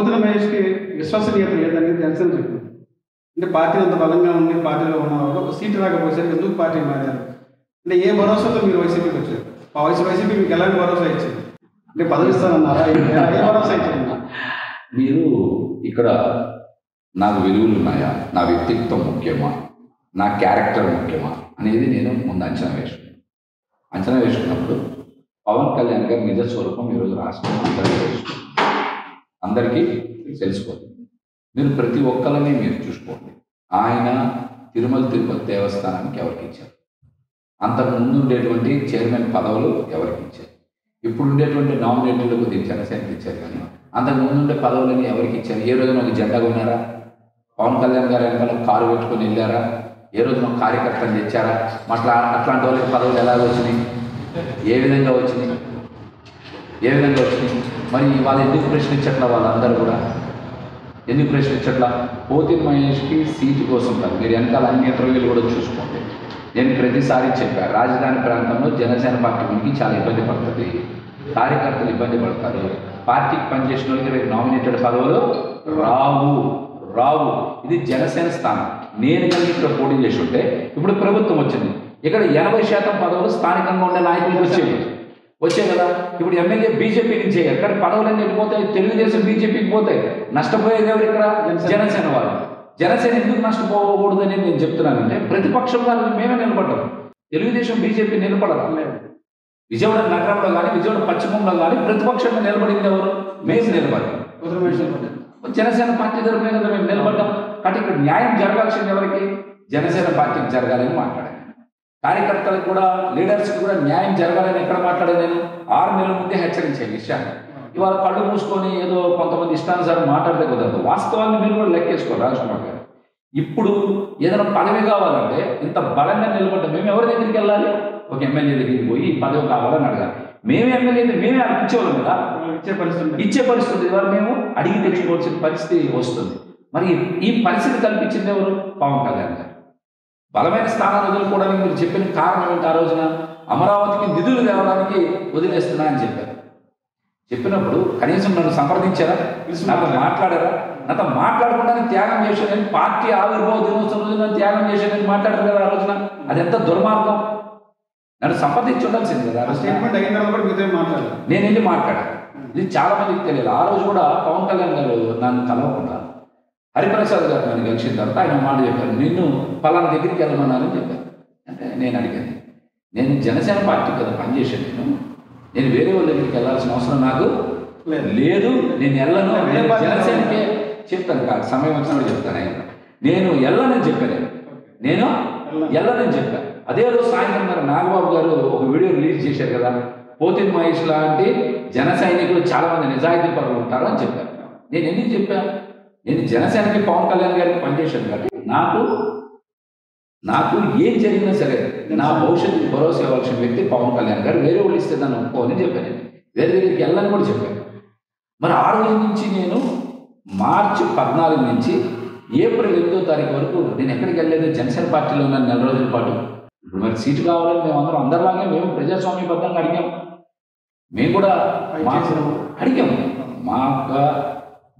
పోతున్న మహేష్కి విశ్వసనీయత లేదని జనసేన చెప్పింది. అంటే పార్టీ అంత బలంగా ఉంది, పార్టీలో ఉన్నవాళ్ళు ఒక సీటు రాకపోయేసరికి ఎందుకు పార్టీ మారారు అంటే ఏ భరోసాతో మీరు వైసీపీకి వచ్చారు? ఆ వైసీపీ మీకు ఎలాంటి భరోసా ఇచ్చింది? అంటే పదవి ఇస్తానన్నారా? ఏ భరోసా ఇచ్చింది? మీరు ఇక్కడ నాకు విలువలు ఉన్నాయా, నా వ్యక్తిత్వం ముఖ్యమా, నా క్యారెక్టర్ ముఖ్యమా అనేది నేను ముందు అంచనా వేసుకున్నప్పుడు పవన్ కళ్యాణ్ గారి నిజ స్వరూపం ఈరోజు రాష్ట్రం అందరికీ తెలిసిపోతుంది. మీరు ప్రతి ఒక్కరిని మీరు చూసుకోండి. ఆయన తిరుమల తిరుపతి దేవస్థానానికి ఎవరికి ఇచ్చారు? అంతకు ముందు ఉండేటువంటి చైర్మన్ పదవులు ఎవరికి ఇచ్చారు? ఇప్పుడు ఉండేటువంటి నామినేటెడ్ కొద్దిగా జనసేనకి ఇచ్చారు, కానీ అంతకు ముందు ఉండే పదవులని ఎవరికి ఇచ్చారు? ఏ రోజున ఒక జెండా కొన్నారా? పవన్ కళ్యాణ్ గారు వెనకాల కారు పెట్టుకొని వెళ్ళారా? ఏ రోజున ఒక కార్యకర్తలు తెచ్చారా? అట్లాంటి వాళ్ళకి పదవులు ఎలాగ వచ్చినాయి? ఏ విధంగా వచ్చినాయి? మరి వాళ్ళు ఎందుకు ప్రశ్నించట్లా? వాళ్ళందరూ కూడా ఎందుకు ప్రశ్నించట్లా? పోతిన మహేష్కి సీటు కోసం కాదు, మీరు వెనకాల అన్ని ఇంటర్వ్యూలు కూడా చూసుకోండి. నేను ప్రతిసారి చెప్పాను, రాజధాని ప్రాంతంలో జనసేన పార్టీ గురించి చాలా ఇబ్బంది పడుతుంది, కార్యకర్తలు ఇబ్బంది పడతారు, పార్టీకి పనిచేసిన వాళ్ళకి రేపు నామినేటెడ్ పదవులు రావు. ఇది జనసేన స్థానం. నేను కనుక ఇక్కడ పోటీ చేసి ఉంటే ఇప్పుడు ప్రభుత్వం వచ్చింది, ఇక్కడ 80% పదవులు స్థానికంగా ఉండే నాయకులకు వచ్చాయి కదా. ఇప్పుడు ఎమ్మెల్యే బీజేపీ నుంచి ఎక్కడ పదవులన్నీ వెళ్ళిపోతాయి? తెలుగుదేశం బీజేపీకి పోతాయి. నష్టపోయేది ఎవరు? ఇక్కడ జనసేన వాళ్ళు. జనసేన ఎందుకు నష్టపోకూడదని నేను చెప్తున్నానంటే, ప్రతిపక్షంగా మేమే నిలబడ్డాం, తెలుగుదేశం బీజేపీ నిలబడడం లేదు. విజయవాడ నగరంలో కానీ విజయవాడ పశ్చిమంలో కానీ ప్రతిపక్షంగా నిలబడింది ఎవరు? మేము నిలబడ్డాం. జనసేన పార్టీ తరఫున కదా మేము నిలబడ్డాం. కాబట్టి ఇక్కడ న్యాయం జరగాల్సింది ఎవరికి? జనసేన పార్టీకి జరగాలని మాట్లాడాను. కార్యకర్తలకు కూడా, లీడర్స్కి కూడా న్యాయం జరగాలని ఎక్కడ మాట్లాడాను? నేను 6 నెలల ముందే హెచ్చరించే విషయాన్ని. ఇవాళ కళ్ళు మూసుకొని ఏదో కొంతమంది ఇష్టానుసారం మాట్లాడితే కుదరదు. వాస్తవాన్ని మీరు కూడా లెక్కేసుకోండి రాజకుమార్ గారు. ఇప్పుడు ఏదైనా పదవి కావాలంటే ఇంత బలంగా నిలబడ్డా మేము ఎవరి దగ్గరికి వెళ్ళాలి? ఒక ఎమ్మెల్యే దగ్గరికి పోయి పదవి కావాలని అడగాలి. మేమే ఎమ్మెల్యే మేమే ఇచ్చేవాళ్ళం కదా, ఇచ్చే పరిస్థితి ఇవాళ మేము అడిగి తెచ్చుకోవాల్సిన పరిస్థితి వస్తుంది. మరి ఈ పరిస్థితి కల్పించింది ఎవరు? పవన్ కళ్యాణ్ గారు. బలమైన స్థానాలు వదులుకోవడానికి మీరు చెప్పిన కారణం ఏంటి? ఆ రోజున అమరావతికి నిధులు తేవడానికి వదిలేస్తున్నా అని చెప్పినప్పుడు కనీసం నన్ను సంప్రదించారా? నాతో మాట్లాడారా? నాతో మాట్లాడకుండానే త్యాగం చేశానని, పార్టీ ఆవిర్భావ దినోత్సవం రోజున త్యాగం చేశానని మాట్లాడారు కదా ఆ రోజున. అది ఎంత దుర్మార్గం! నన్ను సంప్రదించి ఉండాల్సింది కదా. నేను వెళ్ళి మాట్లాడాను. ఇది చాలా మందికి తెలియదు. ఆ రోజు కూడా పవన్ కళ్యాణ్ గారు నన్ను కలవకుండా హరిప్రసాద్ గారు నన్ను కలిసిన తర్వాత ఆయన మాట చెప్పారు, నిన్ను పలానా దగ్గరికి వెళ్ళమన్నారని చెప్పారు. అంటే నేను అడిగాను, నేను జనసేన పార్టీ కదా పనిచేశాను, నేను వేరే వాళ్ళ దగ్గరికి వెళ్ళాల్సిన అవసరం నాకు లేదు, నేను వెళ్ళను, నేను జనసేనకే చెప్తాను కాదు, సమయం వచ్చినప్పుడు చెప్తాను. నేను వెళ్ళనని చెప్పాను. అదే రోజు సాయంత్రం గారు నాగబాబు గారు ఒక వీడియో రిలీజ్ చేశారు కదా, పోతిన మహేష్ లాంటి జన సైనికులు చాలా మంది నిజాయితీ పరులు ఉంటారు అని చెప్పారు. నేను ఎందుకు చెప్పాను? నేను జనసేనకి పవన్ కళ్యాణ్ గారికి పనిచేశాను కాబట్టి నాకు ఏం జరిగినా సరే నా భవిష్యత్తుకు భరోసా ఇవ్వాల్సిన వ్యక్తి పవన్ కళ్యాణ్ గారు. వేరే వాళ్ళు ఇస్తే దాన్ని ఒప్పుకోని చెప్పాను. వేరే దగ్గరికి వెళ్ళని కూడా చెప్పాను. మరి ఆ రోజు నుంచి నేను మార్చి 14 నుంచి ఏప్రిల్ 8వ తారీఖు వరకు నేను ఎక్కడికి వెళ్ళలేదు, జనసేన పార్టీలో ఉన్నాను 4 రోజుల పాటు. ఇప్పుడు మరి సీటు కావాలని మేము అందరిలాగే మేము ప్రజాస్వామ్యబద్ధంగా అడిగాం. మేము కూడా అడిగాము. మా యొక్క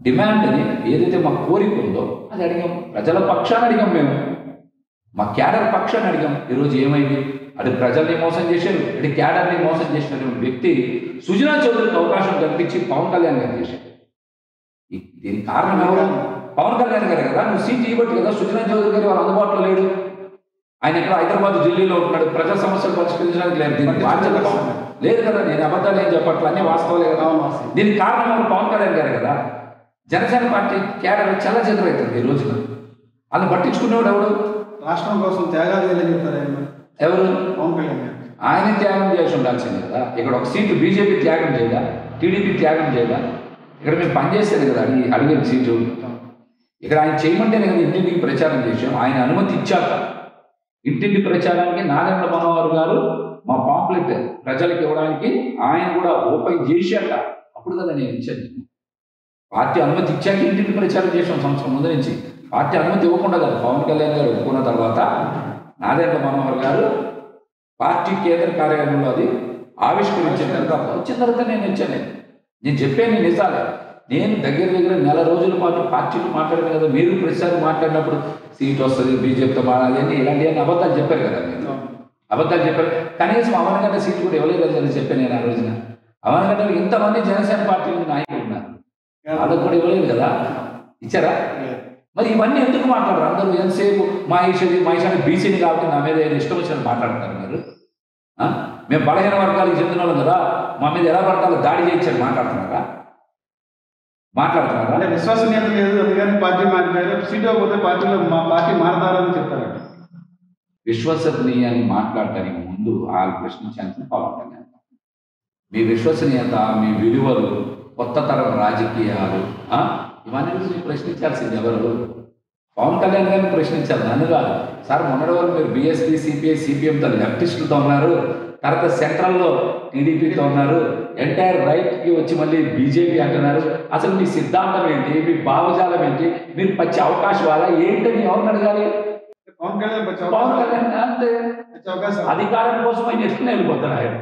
డిమాండ్ని ఏదైతే మా కోరిక ఉందో అది అడిగాం. ప్రజల పక్షాన్ని అడిగాం, మేము మా క్యాడర్ పక్షాన్ని అడిగాం. ఈరోజు ఏమైంది? అటు ప్రజల్ని మోసం చేశారు, ఇటు క్యాడర్ని మోసం చేసిన వ్యక్తి సుజనా చౌదరికి అవకాశం కల్పించి పవన్ కళ్యాణ్ గారు చేశారు. దీనికి కారణం ఎవరు? పవన్ కళ్యాణ్ గారు కదా. నువ్వు సీట్ ఇవ్వట్టు కదా, సుజనా చౌదరి గారు వాళ్ళు అందుబాటులో లేడు. ఆయన ఇక్కడ హైదరాబాద్, ఢిల్లీలో ఉంటున్నాడు. ప్రజా సమస్యలు పరిష్కరించడానికి లేదు. దీనికి బాధ్యత లేదు కదా. నేను అబద్ధాలు ఏం చెప్పట్లే, అన్నీ వాస్తవాలే కదా. దీనికి కారణం ఎవరు? పవన్ కళ్యాణ్ గారు కదా. జనసేన పార్టీ క్యాడర్ చాలా చెదరైతుంది ఈ రోజున. వాళ్ళు పట్టించుకునేవాడు ఎవడు? రాష్ట్రం కోసం త్యాగాలు చెప్తారు ఎవరు? పవన్ కళ్యాణ్ గారు. ఆయన త్యాగం చేసి ఉండాల్సింది కదా. ఇక్కడ ఒక సీటు బీజేపీ త్యాగం చేయదా, టీడీపీ త్యాగం చేయదా? ఇక్కడ మేము పనిచేసేది కదా అడిగిన సీటు. ఇక్కడ ఆయన చేయమంటేనే కదా ఇంటింటికి ప్రచారం చేసాం. ఆయన అనుమతి ఇచ్చాక ఇంటింటి ప్రచారానికి నారాయణ మనోహర్ గారు మా పాంప్లెట్ ప్రజలకు ఇవ్వడానికి ఆయన కూడా ఓపెన్ చేశాక అప్పుడు కదా నేను ఇచ్చాను. పార్టీ అనుమతి ఇచ్చాక ఇంటింటి ప్రచారం చేసాం సంవత్సరం ముందు నుంచి. పార్టీ అనుమతి ఇవ్వకుండా కదా పవన్ కళ్యాణ్ గారు ఒప్పుకున్న తర్వాత నారాయణ మనోహర్ గారు పార్టీ కేంద్ర కార్యాలయంలో అది ఆవిష్కరించిన తర్వాత వచ్చిన తర్వాత నేను ఇచ్చాను. నేను చెప్పాను నిజాలే. నేను దగ్గర దగ్గర నెల రోజుల పాటు పార్టీలు మాట్లాడాను కదా, మీరు ప్రతిసారి మాట్లాడినప్పుడు సీట్ వస్తుంది బీజేపీతో మాట్లాడాలని ఇలాంటివన్నీ అబద్ధాలు చెప్పారు కదా మీరు. అబద్ధాలు చెప్పారు. కనీసం అవనగడ్డ సీట్ కూడా ఇవ్వలేదు చెప్పాను నేను ఆ రోజున. అవనగడ్డలో ఇంతమంది జనసేన పార్టీ నాయకులు ఉన్నారు, వాళ్ళకు కూడా ఇవ్వలేదు కదా, ఇచ్చారా? మరి ఇవన్నీ ఎందుకు మాట్లాడరు అందరూ? ఎంతసేపు మహేష్ అని బీసీని కాబట్టి నా మీద ఏదో ఇష్టం వచ్చినట్టు మాట్లాడతారు మీరు. మేము బలహీన వర్గాలకు చెందిన వాళ్ళం కదా, మా మీద ఎలా పడతారో దాడి చేయించారు మాట్లాడుతున్నారా? అంటే విశ్వసనీయత లేదు అందుకని పార్టీ మాట్లాడారు, సీట్ పోతే పార్టీలో మా పార్టీ మారతారని చెప్పారు. విశ్వసనీయాన్ని మాట్లాడటానికి ముందు వాళ్ళు ప్రశ్నించాల్సిన పవన్ కళ్యాణ్. మీ విశ్వసనీయత, మీ విలువలు, కొత్త తరం రాజకీయాలు ఇవన్నీ మీరు ప్రశ్నించాల్సింది ఎవరు? పవన్ కళ్యాణ్ గారిని ప్రశ్నించాలి, నన్ను కాదు. సార్ మొన్నటి వరకు మీరు బీఎస్పీ సిపిఐ సిపిఎంతో లెఫ్టిస్టులతో ఉన్నారు, తర్వాత సెంట్రల్లో టీడీపీతో ఉన్నారు, ఎంటైర్ రైట్కి వచ్చి మళ్ళీ బీజేపీ అంటున్నారు. అసలు మీ సిద్ధాంతం ఏంటి, మీ భావజాలం ఏంటి, మీరు పచ్చి అవకాశాలా ఏంటని ఎవరిని అడగాలి? పవన్ కళ్యాణ్ అంతే, అధికారం కోసం ఆయన ఎట్లా వెళ్ళిపోతారు ఆయన,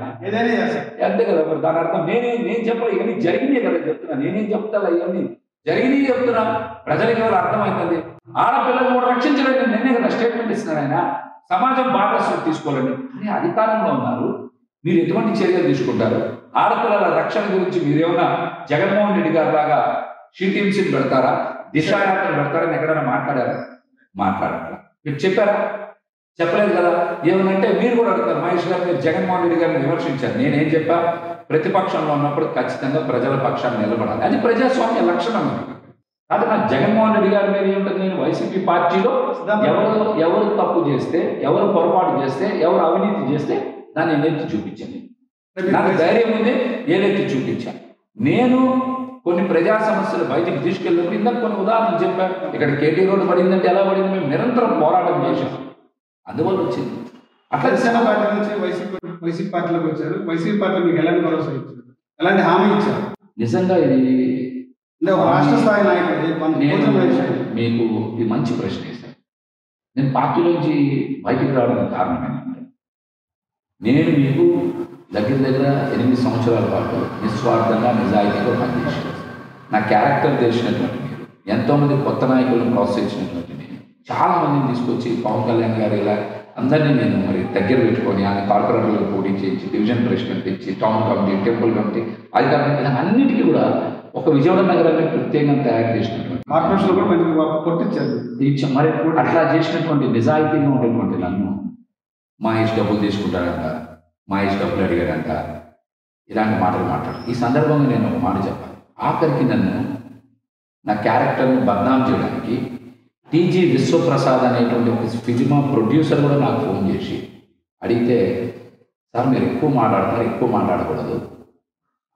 అంతే కదా. మరి దాని అర్థం నేను చెప్పాలి, ఇవన్నీ జరిగినాయి కదా చెప్తున్నా, నేనేం చెప్తా, ఇవన్నీ జరిగినాయి చెప్తున్నా, ప్రజలకి ఎవరు అర్థమవుతుంది. ఆడపిల్లలు కూడా రక్షించలేదు, నేనే కదా స్టేట్మెంట్ ఇస్తున్నాను. ఆయన సమాజం భాగస్వామ్యం తీసుకోవాలండి అని అధికారంలో ఉన్నారు, మీరు ఎటువంటి చర్యలు తీసుకుంటారు? ఆడపిల్లల రక్షణ గురించి మీరేమన్నా జగన్మోహన్ రెడ్డి గారి లాగా షీటీమ్సీని పెడతారా, దిశాయాత్రలు పెడతారని ఎక్కడైనా మాట్లాడారా? మాట్లాడారా? మీరు చెప్పారా? చెప్పలేదు కదా. ఏమనంటే మీరు కూడా అడుగుతారు, మహేష్ గారు మీరు జగన్మోహన్ రెడ్డి గారిని విమర్శించారు. నేనేం చెప్పా? ప్రతిపక్షంలో ఉన్నప్పుడు ఖచ్చితంగా ప్రజల పక్షాన్ని నిలబడాలి, అది ప్రజాస్వామ్య లక్షణం. కాబట్టి నాకు జగన్మోహన్ రెడ్డి గారి మీద ఏముంటుంది, నేను వైసీపీ పార్టీలో ఎవరు తప్పు చేస్తే, ఎవరు పొరపాటు చేస్తే, ఎవరు అవినీతి చేస్తే దాన్ని ఏదైతే చూపించాను, నాకు ధైర్యం ఉంది, ఏదైతే చూపించాను. నేను కొన్ని ప్రజా సమస్యలు బయటికి తీసుకెళ్ళినప్పుడు ఇందాక కొన్ని ఉదాహరణలు చెప్పాను. ఇక్కడ కేటీ రోడ్డు పడిందంటే ఎలా పడింది, మేము నిరంతరం పోరాటం చేశాం, అందువల్ల వచ్చింది. అట్లా జనసేన పార్టీ నుంచి వైసీపీ పార్టీలోకి వచ్చారు. వైసీపీ పార్టీ మీకు ఎలాంటి భరోసా ఇచ్చారు, ఎలాంటి హామీ ఇచ్చారు? నిజంగా ఇది రాష్ట్ర స్థాయి నాయకుడు మీకు ఇది మంచి ప్రశ్న వేశారు. నేను పార్టీలోంచి బయటికి రావడానికి కారణం ఏంటంటే, నేను మీకు దగ్గర దగ్గర 8 సంవత్సరాల పాటు నిస్వార్థంగా నిజాయితీగా పనిచేశాను. నా క్యారెక్టర్ తెలిసినటువంటి మీరు, ఎంతోమంది కొత్త నాయకులను ప్రోత్సహించినటువంటి నేను, చాలా మందిని తీసుకొచ్చి పవన్ కళ్యాణ్ గారు ఇలా అందరినీ నేను మరి దగ్గర పెట్టుకొని ఆయన కార్పొరేటర్లకు పోటీ చేయించి, డివిజన్ ప్రెసిడెంట్ ఇచ్చి, టౌన్ కమిటీ, టెంపుల్ కమిటీ, అధికారులు ఇలా అన్నిటికీ కూడా ఒక విజయవాడ నగరాన్ని ప్రత్యేకంగా తయారు చేసినటువంటి కార్పొరేషన్ కూడా మంచి కొట్టించారు. మరి అట్లా చేసినటువంటి నిజాయితీగా ఉండేటువంటి నన్ను మహేష్ డబ్బులు తీసుకుంటారంట, మహేష్ డబ్బులు అడిగారంట, ఇలాంటి మాటలు మాట్లాడారు. ఈ సందర్భంగా నేను ఒక మాట చెప్పాను. ఆఖరికి నన్ను నా క్యారెక్టర్ని బద్నాం చేయడానికి టీజీ విశ్వప్రసాద్ అనేటువంటి ఒక సినిమా ప్రొడ్యూసర్ కూడా నాకు ఫోన్ చేసి అడిగితే, సార్ మీరు ఎక్కువ మాట్లాడుతున్నారు, ఎక్కువ మాట్లాడకూడదు,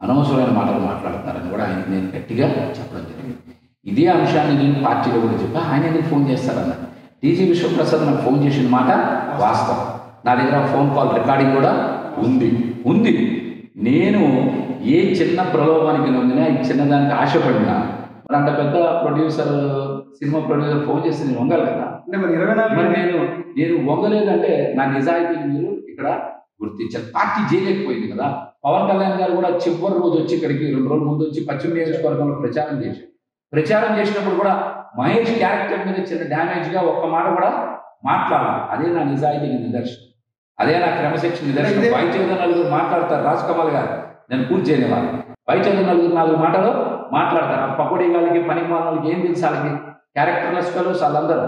అనవసరమైన మాటలు మాట్లాడుతున్నారని కూడా ఆయన నేను గట్టిగా చెప్పడం జరిగింది. ఇదే అంశాన్ని నేను పార్టీలో కూడా చెప్పా, ఆయన నేను ఫోన్ చేస్తారన్నాడు. టీజీ విశ్వప్రసాద్ నాకు ఫోన్ చేసిన మాట వాస్తవం, నా దగ్గర ఫోన్ కాల్ రికార్డింగ్ కూడా ఉంది. నేను ఏ చిన్న ప్రలోభానికి నొందినా, ఈ చిన్నదానికి ఆశపడినా, మరి అంత పెద్ద ప్రొడ్యూసర్, సినిమా ప్రొడ్యూసర్ ఫోన్ చేస్తే నేను వంగాలి కదా. మరి నేను వంగలేదంటే నా నిజాయితీని మీరు ఇక్కడ గుర్తించారు. పార్టీ చేయలేకపోయింది కదా. పవన్ కళ్యాణ్ గారు కూడా చివరి రోజు వచ్చి ఇక్కడికి 2 రోజుల ముందు వచ్చి పశ్చిమ నియోజకవర్గంలో ప్రచారం చేసినప్పుడు కూడా మహేష్ క్యారెక్టర్ మీద చిన్న డ్యామేజ్గా ఒక్క మాట కూడా మాట్లాడాలి. అదే నా నిజాయితీకి నిదర్శనం, అదే నా క్రమశిక్షణ నిదర్శనం. బయట ఏదో 4 మాట్లాడతారు, రాజకమల్ గారు నేను పూర్తి చేయని వాళ్ళు బయట ఏదో 4 మాటలు మాట్లాడతారు. ఆ పకోడీ గారికి, పనికి వాళ్ళకి ఏం తెలుసు, వాళ్ళకి క్యారెక్టర్లెస్ ఫెలోస్ వాళ్ళందరూ.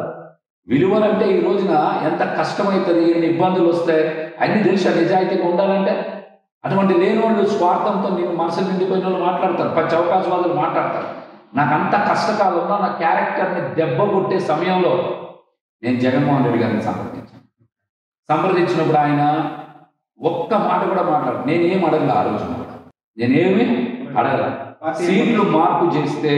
విలువలంటే ఈ రోజున ఎంత కష్టమవుతుంది, ఎన్ని ఇబ్బందులు వస్తాయి అన్నీ తెలిసి నిజాయితీగా ఉండాలంటే. అటువంటి లేని వాళ్ళు స్వార్థంతో నేను మనసు నిండిపోయిన వాళ్ళు మాట్లాడతారు, పచ్చి అవకాశవాదులు మాట్లాడతారు. నాకు అంత కష్టకాలంలో నా క్యారెక్టర్ని దెబ్బ కొట్టే సమయంలో నేను జగన్మోహన్ రెడ్డి గారిని సంప్రదించినప్పుడు ఆయన ఒక్క మాట కూడా మాట్లాడు, నేనేం అడగల. ఆ రోజున కూడా నేనేమి అడగల. సీట్లు మార్పు చేస్తే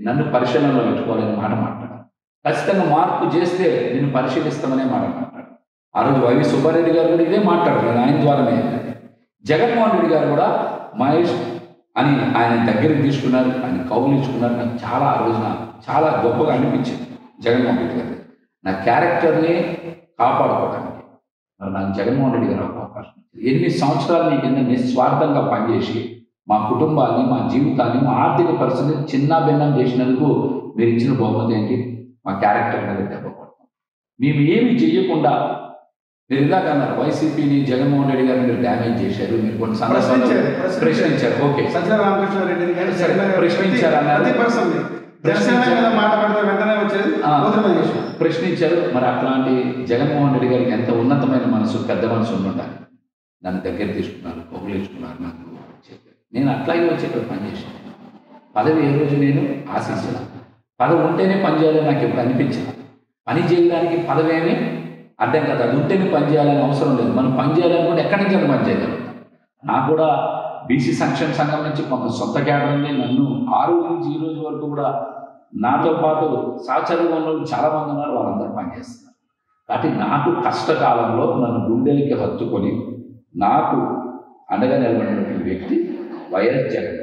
నన్ను పరిశీలనలో పెట్టుకోవాలని మాట మాట్లాడాను. ఖచ్చితంగా మార్పు చేస్తే నేను పరిశీలిస్తామనే మాట మాట్లాడాను. ఆ రోజు వైవి సుబ్బారెడ్డి గారు కూడా ఇదే మాట్లాడారు, ఆయన ద్వారానే. జగన్మోహన్ రెడ్డి గారు కూడా మహేష్ అని ఆయన దగ్గరికి తీసుకున్నారు, ఆయన కౌగులించుకున్నారు. నాకు చాలా ఆ రోజున చాలా గొప్పగా అనిపించింది జగన్మోహన్ రెడ్డి గారు నా క్యారెక్టర్ని కాపాడుకోవడానికి. మరి నాకు జగన్మోహన్ రెడ్డి గారు ఒక అవకాశం, 8 సంవత్సరాలు నీ కింద నిస్వార్థంగా పనిచేసి మా కుటుంబాన్ని, మా జీవితాన్ని, మా ఆర్థిక పరిస్థితిని చిన్న భిన్నం చేసినందుకు మీరు ఇచ్చిన బహుమతి ఏంటి? మా క్యారెక్టర్ మీద దెబ్బ పడతాం. మేము ఏమి చేయకుండా మీరు ఇందాక అన్నారు వైసీపీని జగన్మోహన్ రెడ్డి గారిని మీరు డ్యామేజ్ చేశారు, మీరు కొన్ని సందర్భాల్లో ప్రశ్నించారు. ఓకే, సజ్జల రామకృష్ణారెడ్డి గారు ప్రశ్నించారు అన్నారు, ప్రశ్నించారు. మరి అట్లాంటి జగన్మోహన్ రెడ్డి గారికి ఎంత ఉన్నతమైన మనసు, పెద్ద మనసు ఉండాలి. నన్ను దగ్గర తీసుకున్నారు, కౌగులించుకున్నారు, నాకు చెప్పారు. నేను అట్లాగే వచ్చి ఇక్కడ పనిచేసాను. పదవి ఏ రోజు నేను ఆశించిన, పదవి ఉంటేనే పని చేయాలని నాకు ఎప్పుడు అనిపించింది. పని చేయడానికి పదవి ఏమీ అర్థం కదా, అది ఉంటేనే పని చేయాలని అవసరం లేదు. మనం పని చేయాలనుకుంటే ఎక్కడి నుంచి అని పని చేయగలుగుతాం. నాకు కూడా బీసీ సంక్షేమ సంఘం నుంచి కొంత సొంత క్యాడర్ ఉంది. నన్ను ఆ రోజు నుంచి ఈ రోజు వరకు కూడా నాతో పాటు సహచరులు ఉన్న వాళ్ళు చాలామంది ఉన్నారు, వాళ్ళందరూ పనిచేస్తున్నారు. కాబట్టి నాకు కష్టకాలంలో నన్ను గుండెలకి హత్తుకొని నాకు అండగా నిలబడినటువంటి వ్యక్తి వైఎస్ జగన్.